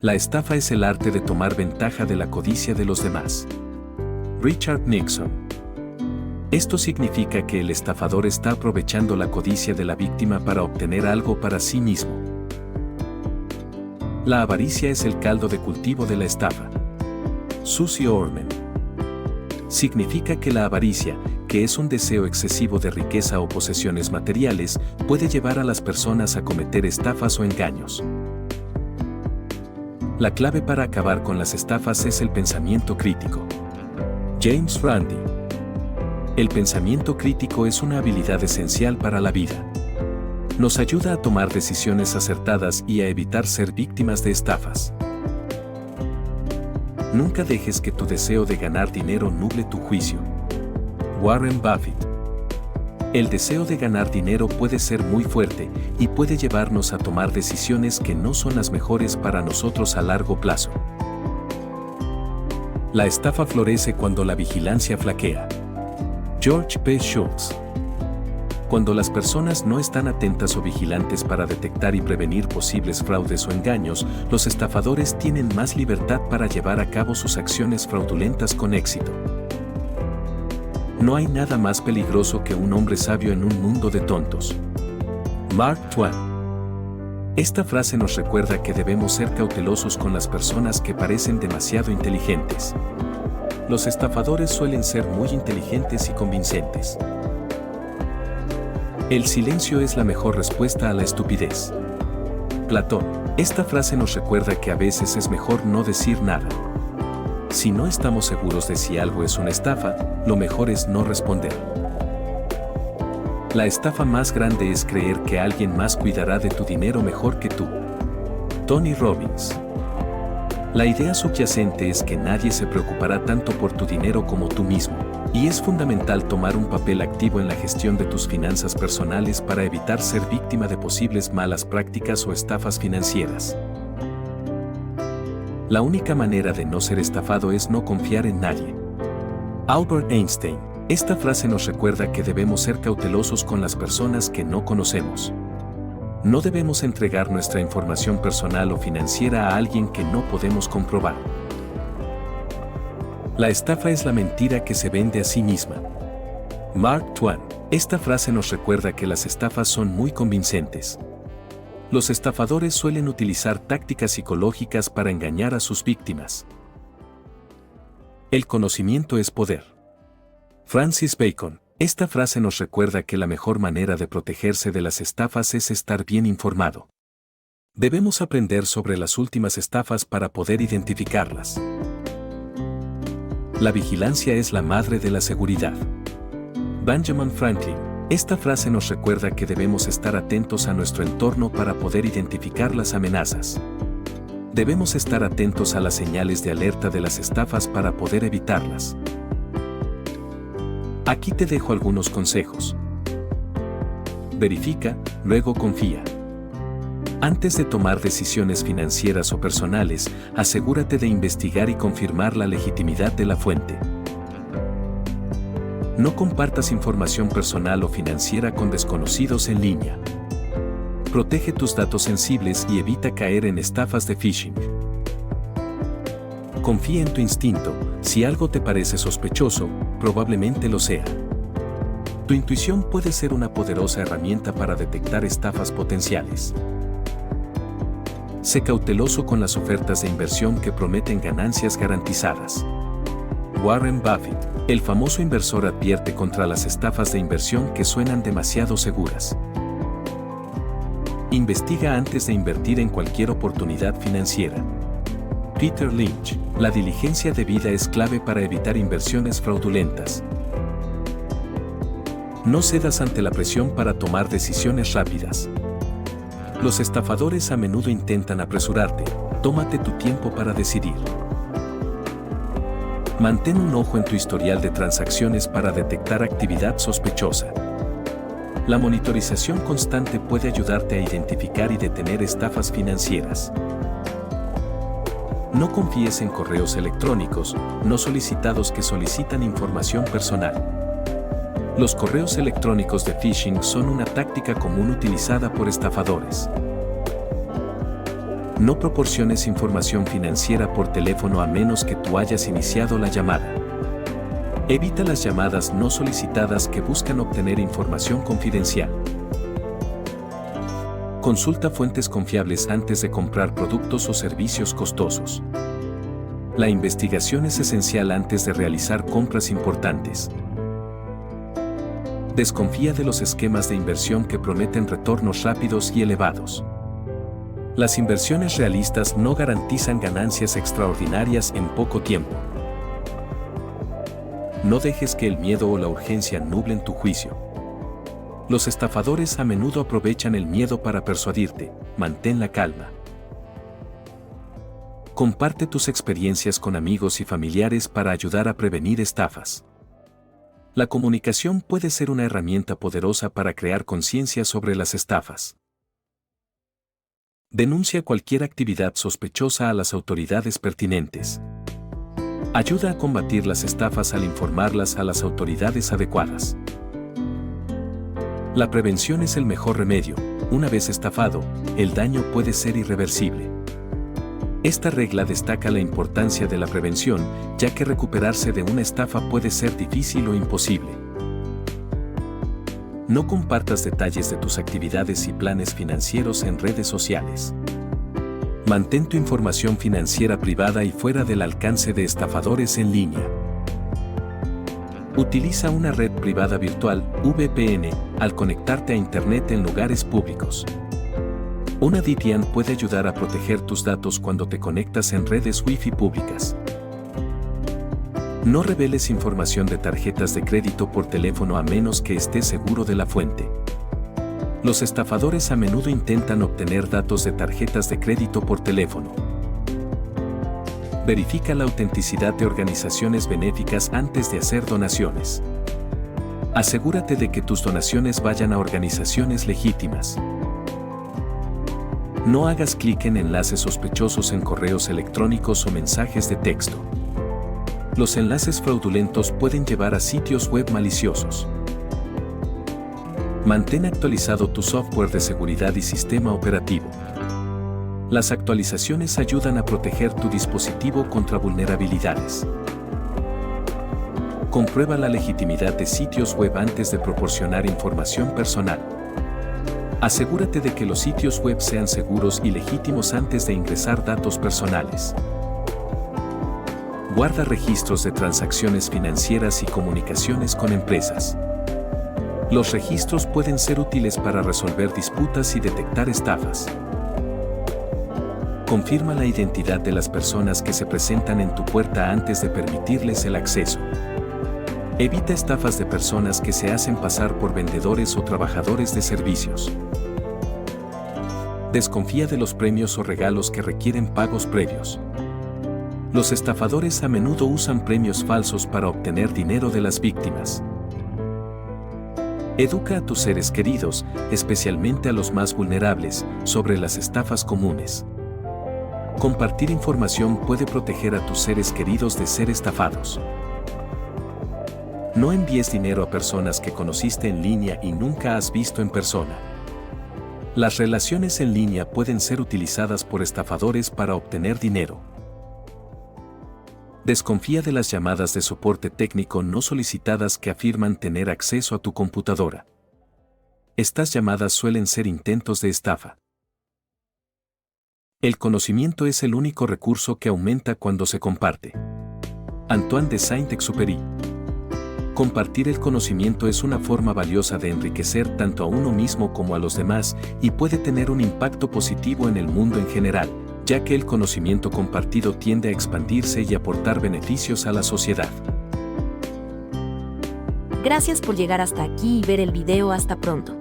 La estafa es el arte de tomar ventaja de la codicia de los demás. Richard Nixon. Esto significa que el estafador está aprovechando la codicia de la víctima para obtener algo para sí mismo. La avaricia es el caldo de cultivo de la estafa. Susie Orman. Significa que la avaricia, que es un deseo excesivo de riqueza o posesiones materiales, puede llevar a las personas a cometer estafas o engaños. La clave para acabar con las estafas es el pensamiento crítico. James Randi. El pensamiento crítico es una habilidad esencial para la vida. Nos ayuda a tomar decisiones acertadas y a evitar ser víctimas de estafas. Nunca dejes que tu deseo de ganar dinero nuble tu juicio. Warren Buffett. El deseo de ganar dinero puede ser muy fuerte y puede llevarnos a tomar decisiones que no son las mejores para nosotros a largo plazo. La estafa florece cuando la vigilancia flaquea. George P. Shultz. Cuando las personas no están atentas o vigilantes para detectar y prevenir posibles fraudes o engaños, los estafadores tienen más libertad para llevar a cabo sus acciones fraudulentas con éxito. No hay nada más peligroso que un hombre sabio en un mundo de tontos. Mark Twain. Esta frase nos recuerda que debemos ser cautelosos con las personas que parecen demasiado inteligentes. Los estafadores suelen ser muy inteligentes y convincentes. El silencio es la mejor respuesta a la estupidez. Platón. Esta frase nos recuerda que a veces es mejor no decir nada. Si no estamos seguros de si algo es una estafa, lo mejor es no responder. La estafa más grande es creer que alguien más cuidará de tu dinero mejor que tú. Tony Robbins. La idea subyacente es que nadie se preocupará tanto por tu dinero como tú mismo, y es fundamental tomar un papel activo en la gestión de tus finanzas personales para evitar ser víctima de posibles malas prácticas o estafas financieras. La única manera de no ser estafado es no confiar en nadie. Albert Einstein. Esta frase nos recuerda que debemos ser cautelosos con las personas que no conocemos. No debemos entregar nuestra información personal o financiera a alguien que no podemos comprobar. La estafa es la mentira que se vende a sí misma. Mark Twain. Esta frase nos recuerda que las estafas son muy convincentes. Los estafadores suelen utilizar tácticas psicológicas para engañar a sus víctimas. El conocimiento es poder. Francis Bacon. Esta frase nos recuerda que la mejor manera de protegerse de las estafas es estar bien informado. Debemos aprender sobre las últimas estafas para poder identificarlas. La vigilancia es la madre de la seguridad. Benjamin Franklin. Esta frase nos recuerda que debemos estar atentos a nuestro entorno para poder identificar las amenazas. Debemos estar atentos a las señales de alerta de las estafas para poder evitarlas. Aquí te dejo algunos consejos. Verifica, luego confía. Antes de tomar decisiones financieras o personales, asegúrate de investigar y confirmar la legitimidad de la fuente. No compartas información personal o financiera con desconocidos en línea. Protege tus datos sensibles y evita caer en estafas de phishing. Confía en tu instinto, si algo te parece sospechoso, probablemente lo sea. Tu intuición puede ser una poderosa herramienta para detectar estafas potenciales. Sé cauteloso con las ofertas de inversión que prometen ganancias garantizadas. Warren Buffett, el famoso inversor, advierte contra las estafas de inversión que suenan demasiado seguras. Investiga antes de invertir en cualquier oportunidad financiera. Peter Lynch, la diligencia debida es clave para evitar inversiones fraudulentas. No cedas ante la presión para tomar decisiones rápidas. Los estafadores a menudo intentan apresurarte, tómate tu tiempo para decidir. Mantén un ojo en tu historial de transacciones para detectar actividad sospechosa. La monitorización constante puede ayudarte a identificar y detener estafas financieras. No confíes en correos electrónicos no solicitados que solicitan información personal. Los correos electrónicos de phishing son una táctica común utilizada por estafadores. No proporciones información financiera por teléfono a menos que tú hayas iniciado la llamada. Evita las llamadas no solicitadas que buscan obtener información confidencial. Consulta fuentes confiables antes de comprar productos o servicios costosos. La investigación es esencial antes de realizar compras importantes. Desconfía de los esquemas de inversión que prometen retornos rápidos y elevados. Las inversiones realistas no garantizan ganancias extraordinarias en poco tiempo. No dejes que el miedo o la urgencia nublen tu juicio. Los estafadores a menudo aprovechan el miedo para persuadirte. Mantén la calma. Comparte tus experiencias con amigos y familiares para ayudar a prevenir estafas. La comunicación puede ser una herramienta poderosa para crear conciencia sobre las estafas. Denuncia cualquier actividad sospechosa a las autoridades pertinentes. Ayuda a combatir las estafas al informarlas a las autoridades adecuadas. La prevención es el mejor remedio. Una vez estafado, el daño puede ser irreversible. Esta regla destaca la importancia de la prevención, ya que recuperarse de una estafa puede ser difícil o imposible. No compartas detalles de tus actividades y planes financieros en redes sociales. Mantén tu información financiera privada y fuera del alcance de estafadores en línea. Utiliza una red privada virtual, VPN, al conectarte a Internet en lugares públicos. Una VPN puede ayudar a proteger tus datos cuando te conectas en redes Wi-Fi públicas. No reveles información de tarjetas de crédito por teléfono a menos que estés seguro de la fuente. Los estafadores a menudo intentan obtener datos de tarjetas de crédito por teléfono. Verifica la autenticidad de organizaciones benéficas antes de hacer donaciones. Asegúrate de que tus donaciones vayan a organizaciones legítimas. No hagas clic en enlaces sospechosos en correos electrónicos o mensajes de texto. Los enlaces fraudulentos pueden llevar a sitios web maliciosos. Mantén actualizado tu software de seguridad y sistema operativo. Las actualizaciones ayudan a proteger tu dispositivo contra vulnerabilidades. Comprueba la legitimidad de sitios web antes de proporcionar información personal. Asegúrate de que los sitios web sean seguros y legítimos antes de ingresar datos personales. Guarda registros de transacciones financieras y comunicaciones con empresas. Los registros pueden ser útiles para resolver disputas y detectar estafas. Confirma la identidad de las personas que se presentan en tu puerta antes de permitirles el acceso. Evita estafas de personas que se hacen pasar por vendedores o trabajadores de servicios. Desconfía de los premios o regalos que requieren pagos previos. Los estafadores a menudo usan premios falsos para obtener dinero de las víctimas. Educa a tus seres queridos, especialmente a los más vulnerables, sobre las estafas comunes. Compartir información puede proteger a tus seres queridos de ser estafados. No envíes dinero a personas que conociste en línea y nunca has visto en persona. Las relaciones en línea pueden ser utilizadas por estafadores para obtener dinero. Desconfía de las llamadas de soporte técnico no solicitadas que afirman tener acceso a tu computadora. Estas llamadas suelen ser intentos de estafa. El conocimiento es el único recurso que aumenta cuando se comparte. Antoine de Saint-Exupéry. Compartir el conocimiento es una forma valiosa de enriquecer tanto a uno mismo como a los demás y puede tener un impacto positivo en el mundo en general, ya que el conocimiento compartido tiende a expandirse y aportar beneficios a la sociedad. Gracias por llegar hasta aquí y ver el video. Hasta pronto.